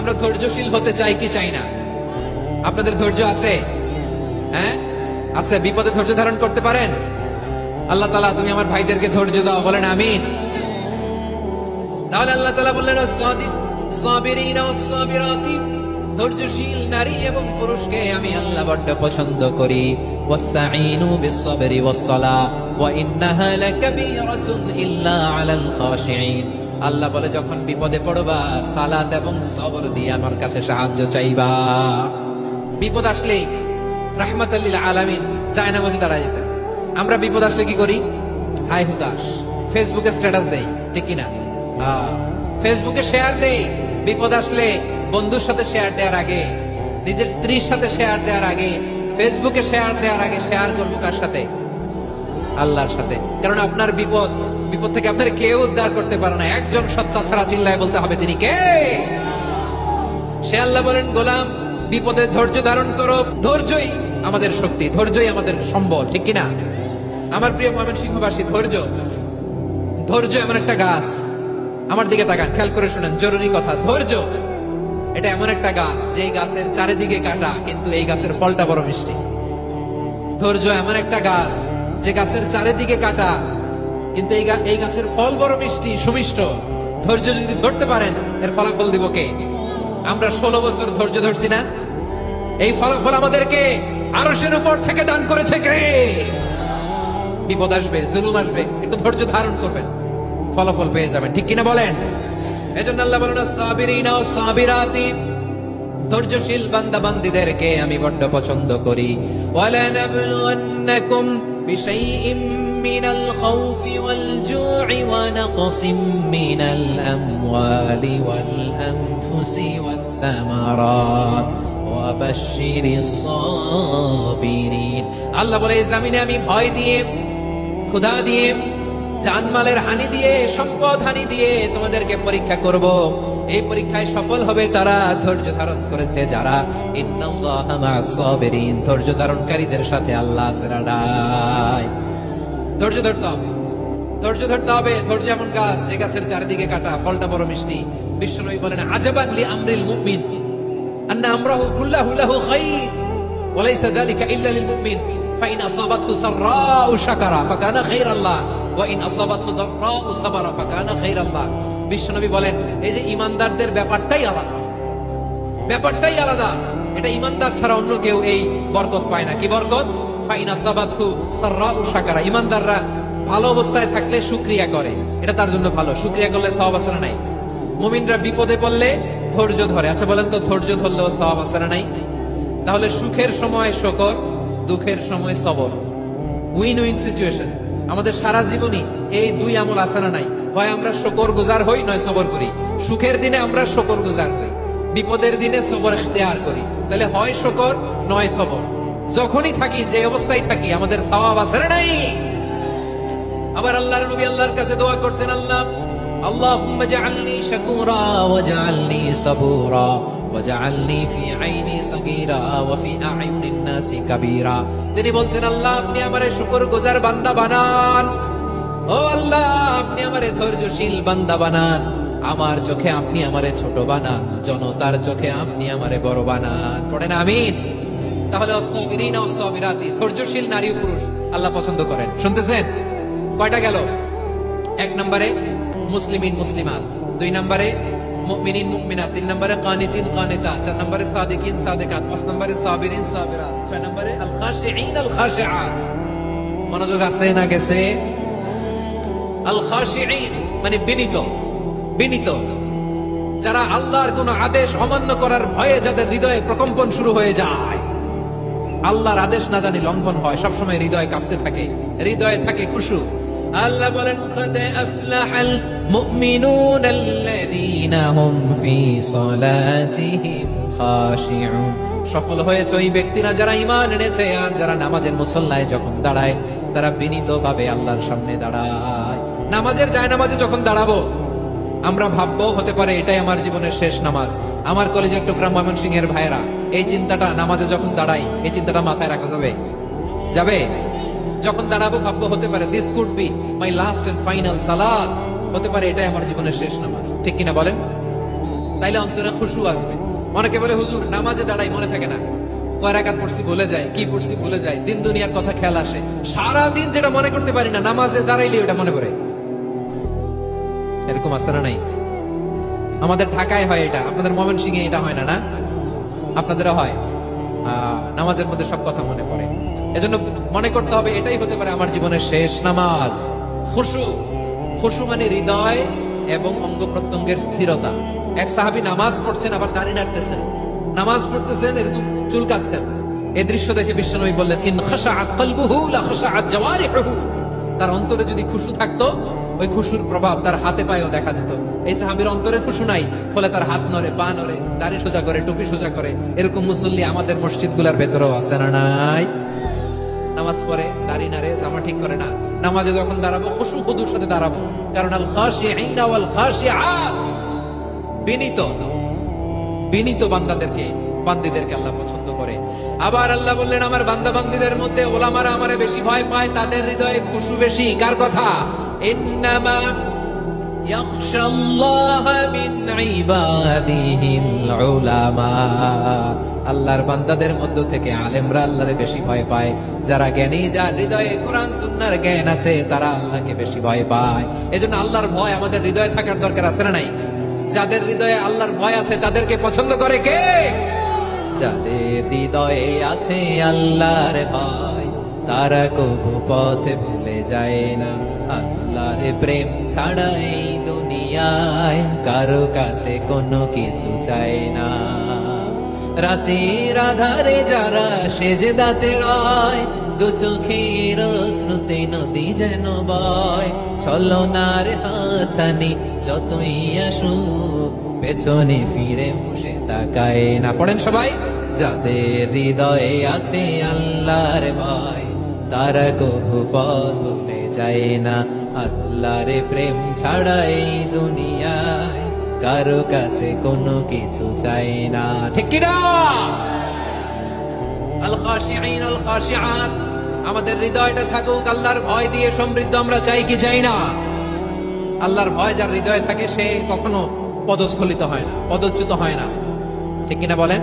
আমরা ধৈর্যশীল হতে চাই কি চাই না? আপনাদের ধৈর্য আছে? হ্যাঁ আছে। বিপদে ধৈর্য ধারণ করতে পারেন? আল্লাহ তাআলা তুমি আমার ভাইদেরকে ধৈর্য দাও, বলেন আমিন। তাহলে আল্লাহ তাআলা বললেন সাবিরিনা ওয়াস-সাবিরাতি, ধৈর্যশীল নারী এবং পুরুষকে আমি আল্লাহ বড় পছন্দ করি। ওয়াসতাঈনু বিস-সাবরি ওয়াস-সালাহ ওয়া ইন্নাহা লাকাবীরাতুন ইল্লা আলাল খাশিঈন। আল্লাহ বলে যখন বিপদে পড়বা সালাত এবং সবর দিয়ে আমার কাছে সাহায্য চাইবা। বিপদ আসলে রাহমাতাল লিল আলামিন যায় নামাজে দাঁড়ায় যেতে। আমরা বিপদ আসলে কি করি? হাই হুতাশ, ফেসবুকে স্ট্যাটাস দেই, ঠিক কি না? ফেসবুকে শেয়ার দেই। বিপদ আসলে বন্ধুর সাথে শেয়ার দেওয়ার আগে, নিজের স্ত্রীর সাথে শেয়ার দেওয়ার আগে, ফেসবুকে শেয়ার দেওয়ার আগে শেয়ার করবো কার সাথে? আল্লাহর সাথে। কারণ আপনার বিপদ থেকে আপনার কেউ উদ্ধার করতে পারে না, একজন সত্তা ছাড়া চিল্লায় বলতে হবে তিনি কে? সে আল্লাহ বলেন গোলাম বিপদে ধৈর্য ধারণ করো। ধৈর্যই আমাদের শক্তি, ধৈর্যই আমাদের সম্বল, ঠিক কিনা? আমার প্রিয় ময়মনসিংহবাসী, ধৈর্য এমন একটা গাছ। আমার দিকে তাকান, খেয়াল করে শুনেন, জরুরি কথা। ধৈর্য এটা এমন একটা গাছ যে গাছের চারিদিকে কাটা, কিন্তু এই গাছের ফলটা বড় মিষ্টি। ধৈর্য এমন একটা গাছ যে গাছের চারিদিকে কাটা, কিন্তু এই গাছের ফল বড় মিষ্টি, সুমিষ্ট। ধৈর্য যদি ধরতে পারেন এর ফলাফল দিব কে? আমরা 16 বছর ধৈর্য ধরছি না? এই ফলাফল আমাদেরকে আরশের উপর থেকে দান করেছে কে? বিপদ আসবে, জুলুম আসবে, একটু ধৈর্য ধারণ করবেন, ফলাফল পেয়ে যাবেন, ঠিক কিনা বলেন? এজন্য আল্লাহ বলেন সাবিরিনা ওয়াস-সাবিরাতি, ধৈর্যশীল বান্দা বান্দীদেরকে আমি বড় পছন্দ করি। ওয়ালা নাবলুওয়ান্নাকুম বিশাইইম মিনাল খাউফি ওয়াল জু'i ওয়া নাকসিম মিনাল আমওয়ালি ওয়াল আনফুসি ওয়াস সামারাত ওয়া বাশশিরিস সাবিরিন। আল্লাহ বলে এই জমিনে আমি ভয় দিয়ে, ক্ষুধা দিয়ে, জানমালের হানি দিয়ে, সম্পদ হানি দিয়ে তোমাদেরকে পরীক্ষা করব। এই পরীক্ষায় সফল হবে তারা ধৈর্য ধারণ করেছে যারা। ইন্নাল্লাহা মা'আস সাবিরিন, ধৈর্য ধারণকারীদের সাথে আল্লাহ আছে। ধৈর্য ধরতে হবে, ধৈর্য ধরতে হবে। ধৈর্য এমন গাছ যে গাছের চারিদিকে কাটা, ফলটা বড় মিষ্টি। বিশ্বনবী বলেন আজাবান লি আমরিল মুমিন আন্না আমরাহু কুল্লাহু লাহু খায়র ওয়া লাইসা যালিকা ইল্লা লিল মুমিন ফাইন আসাবাতহু সাররাউ শাকারা ফাকানা খায়রাল্লাহ ওয়া ইন আসাবাতহু দাররাউ সাবারা ফাকানা খায়রাল্লাহ। বিশ্বনবী বলেন এই যে ঈমানদারদের ব্যাপারটাই আলাদা, ব্যাপারটাই আলাদা। এটা ঈমানদার ছাড়া অন্য কেউ এই বরকত পায় না। কি বরকত? ফাইন আসাবাতহু সাররাউ শাকারা। ঈমানদাররা ভালো অবস্থায় থাকলে শুকরিয়া করে, এটা তার জন্য ভালো। শুকরিয়া করলে সওয়াব আছে না নাই? মুমিনরা বিপদে পড়লে ধৈর্য ধরে। আচ্ছা বলেন তো, ধৈর্য ধরলেও সওয়াব আছে না নাই? তাহলে সুখের সময় শুকর, দুঃখের সময় সবর, উইন উইন সিচুয়েশন। আমাদের সারা জীবনই এই দুই আমল আছে না নাই? হয় আমরা শুকর গুজার হই, নয় সবর করি। সুখের দিনে আমরা শুকর গুজার হই, বিপদের দিনে সবর ইখতিয়ার করি। তাহলে হয় শুকর নয় সবর। যখনই থাকি, যে অবস্থায় থাকি, আমাদের সওয়াব আছে না নাই? আবার আল্লাহর নবী আল্লাহর কাছে দোয়া করতেন, আল্লাহুম্মা জাআলনি শাকুরা ওয়াজআলনি সাবুরা ওয়াজআলনি ফি আইনি সাগীরা ওয়া ফি আ'য়ুনিন নাসি কাবীরা। তিনি বলতেন আল্লাহ আপনি আমারে শুকরগুজার বান্দা বানান, ও আল্লাহ আপনি আমারে ধৈর্যশীল বান্দা বানান, আমার চোখে আপনি আমারে ছোট বানান, জনতার চোখে আপনি আমারে বড় বানান। পড়েন আমিন। তাহলে আস-সাবিরিনা ওয়াস-সাবিরাতি, ধৈর্যশীল নারী ও পুরুষ আল্লাহ পছন্দ করেন। শুনতেছেন? কয়টা গেল? 1 নম্বরে মুসলিমিন মুসলিমাত, 2 নম্বরে মুমিনিন মুমিনাত, 3 নম্বরে কানিতিন কানিতাত, 4 নম্বরে সাদিকিন সাদিকাত, 5 নম্বরে সাবিরিন সাবিরাত, 6 নম্বরে আল খাশিঈন আল খাশিআত। মনোযোগ আছে না গেছে? আল খাশিঈন মানে বিনীত, বিনীত, যারা আল্লাহর কোন আদেশ অমান্য করার ভয়ে যাদের হৃদয়ে প্রকম্পন শুরু হয়ে যায়, আল্লাহর আদেশ না জানি লঙ্ঘন হয়, সবসময় হৃদয় কাঁপতে থাকে, হৃদয়ে থাকে খুশু। আল্লাহ বলেন قد أفلح المؤمنون الذين هم في صلاتهم خاشعون। সফল হয়েছে ওই ব্যক্তিরা যারা ঈমান এনেছে আর যারা নামাজের মুসল্লায় যখন দাঁড়ায় তারা বিনীতভাবে আল্লাহর সামনে দাঁড়ায়। নামাজের জায়নামাজে যখন দাঁড়াবো আমরা ভাববো হতে পারে এটাই আমার জীবনের শেষ নামাজ। আমার কলেজের টুকরা ময়মনসিংহের ভাইয়েরা, এই চিন্তাটা নামাজে যখন দাঁড়াই, এই চিন্তাটা মাথায় রাখা যাবে? যাবে? যখন দাঁড়াবো ভাববো হতে পারে this could be my last and final সালাত, হতে পারে এটাই আমার জীবনের শেষ নামাজ। ঠিক কিনা বলেন? তাইলে অন্তরে খুশু আসবে। অনেকে বলে হুজুর নামাজে দাঁড়াই মনে থাকে না, কয় রাকাত পড়ছি ভুলে যায়, কি পড়ছি ভুলে যায়, দিন দুনিয়ার কথা খেয়াল আসে, সারাদিন যেটা মনে করতে পারি না নামাজে দাঁড়াইলে ওটা মনে পড়ে। এরকম আছে না নাই? আমাদের ঢাকায় হয় এটা, আপনাদের ময়মনসিংহে এটা হয় না? না আপনাদেরও হয়? নামাজের মধ্যে সব কথা মনে পড়ে। এজন্য মনে করতে হবে এটাই হতে পারে আমার জীবনের শেষ নামাজ। খুশু, খুশু মানে হৃদয় এবং অঙ্গ প্রত্যঙ্গের স্থিরতা। এক সাহাবী নামাজ পড়ছেন আবার দাড়ি নাড়তেছেন, নামাজ পড়তেছেন এরকম চুল কাটছেন। এই দৃশ্য দেখে বিশ্বনবী বললেন ইন খাশাআত কলবুহু লা খাশাআত জাওয়ারিহুহু। তার অন্তরে যদি খুশু থাকতো ওই খুশুর প্রভাব তার হাতে পায়েও দেখা যেত। এই সাহাবীর অন্তরে খুশু নাই, ফলে তার হাত নড়ে, পা নড়ে, দাড়ি সোজা করে, টুপি সোজা করে। এরকম মুসল্লি আমাদের মসজিদগুলোর ভেতরেও আছে না নাই? নামাজ পড়ে, দাড়ি নাড়ে, জামা ঠিক করে না, নামাজে যখন দাঁড়াবো খুশু খুদুর সাথে দাঁড়াবো। কারণ আল খাশিঈনা ওয়াল খাশিআত, বিনীত বিনীত বান্দাদেরকে, বান্দীদেরকে আল্লাহ পছন্দ করে। আবার আল্লাহ বললেন আমার বান্দা বান্দীদের মধ্যে ওলামারা আমারে বেশি ভয় পায়, তাদের হৃদয়ে খুশু বেশি। কার কথা? ইন্নামা ইয়াখশাল্লাহ মিন ইবাদিহিল উলামা। আল্লাহর বান্দাদের মধ্য থেকে আলেমরা আল্লাহরে বেশি ভয় পায়। যারা জ্ঞানী, যার হৃদয়ে কোরআন সুন্নাহর জ্ঞান আছে, তারা আল্লাহকে বেশি ভয় পায়। এজন্য আল্লাহর ভয় আমাদের হৃদয়ে থাকার দরকার আছে না নাই? যাদের হৃদয়ে আল্লাহর ভয় আছে তাদেরকে পছন্দ করে কে? যাদের হৃদয়ে আছে আল্লাহর ভয়, তারা কবু পথে ভুলে যায় না। আল্লাহর প্রেম ছাড়া এই দুনিয়ায় কারো কাছে কোনো কিছু চায় না। রাতের আধারে যারা সেজদাতে রয়, দু চোখের শ্রুতি নদী যেন বয়। ছলনার হাতছানি যতই আসুক, পেছনে ফিরে বসে তাকায় না। পড়েন সবাই। যাদের হৃদয়ে আছে আল্লাহর ভয়, তারা কবু পথ ভুলে যায় না। আল্লাহর প্রেম ছাড়া এই দুনিয়ায় কারো কাছে কোনো কিছু চাই না। ঠিক কি না? আল খাশিঈন আল খাশিআত, আমাদের হৃদয়টা থাকুক আল্লাহর ভয় দিয়ে সমৃদ্ধ। আমরা চাই কি চাই না? আল্লাহর ভয় যার হৃদয়ে থাকে সে কখনো পদস্খলিত হয় না, পদচ্যুত হয় না। ঠিক কিনা বলেন?